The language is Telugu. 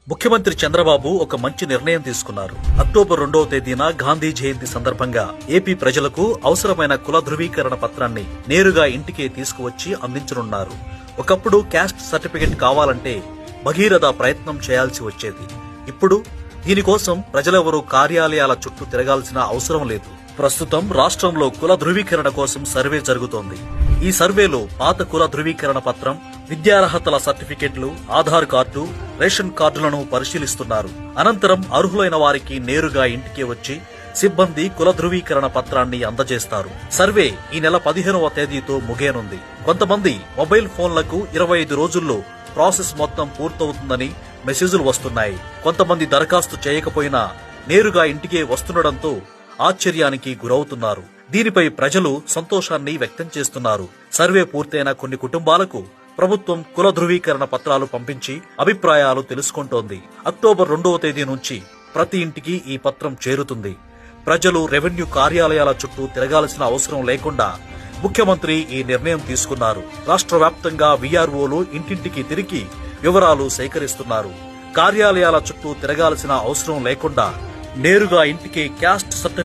ముఖ్యమంత్రి చంద్రబాబు ఒక మంచి నిర్ణయం తీసుకున్నారు. అక్టోబర్ 2వ తేదీన గాంధీ జయంతి సందర్భంగా ఏపీ ప్రజలకు అవసరమైన కుల ధృవీకరణ పత్రాన్ని నేరుగా ఇంటికే తీసుకువచ్చి అందించనున్నారు. ఒకప్పుడు క్యాస్ట్ సర్టిఫికెట్ కావాలంటే భగీరథ ప్రయత్నం చేయాల్సి వచ్చేది. ఇప్పుడు దీనికోసం ప్రజలెవరూ కార్యాలయాల చుట్టూ తిరగాల్సిన అవసరం లేదు. ప్రస్తుతం రాష్ట్రంలో కుల ధృవీకరణ కోసం సర్వే జరుగుతోంది. ఈ సర్వేలో పాత కుల ధృవీకరణ పత్రం, విద్యార్హతల సర్టిఫికెట్లు, ఆధార్ కార్డు, రేషన్ కార్డులను పరిశీలిస్తున్నారు. అనంతరం అర్హులైన వారికి నేరుగా ఇంటికి వచ్చి సిబ్బంది కుల ధృవీకరణ పత్రాన్ని అందజేస్తారు. సర్వే ఈ నెల 15వ తేదీతో ముగియనుంది. కొంతమంది మొబైల్ ఫోన్లకు 25 రోజుల్లో ప్రాసెస్ మొత్తం పూర్తవుతుందని మెసేజ్లు వస్తున్నాయి. కొంతమంది దరఖాస్తు చేయకపోయినా నేరుగా ఇంటికే వస్తుండటంతో ఆశ్చర్యానికి గురవుతున్నారు. దీనిపై ప్రజలు సంతోషాన్ని వ్యక్తం చేస్తున్నారు. సర్వే పూర్తయిన కొన్ని కుటుంబాలకు ప్రభుత్వం కుల ధృవీకరణ పత్రాలు పంపించి అభిప్రాయాలు తెలుసుకుంటోంది. అక్టోబర్ 2వ తేదీ నుంచి ప్రతి ఇంటికి ఈ పత్రం చేరుతుంది. ప్రజలు రెవెన్యూ కార్యాలయాల చుట్టూ తిరగాల్సిన అవసరం లేకుండా ముఖ్యమంత్రి ఈ నిర్ణయం తీసుకున్నారు. రాష్ట్ర వ్యాప్తంగా వీఆర్ఓలు ఇంటింటికి తిరిగి వివరాలు సేకరిస్తున్నారు. కార్యాలయాల చుట్టూ తిరగాల్సిన అవసరం లేకుండా నేరుగా ఇంటికి క్యాస్ట్ సర్టిఫికెట్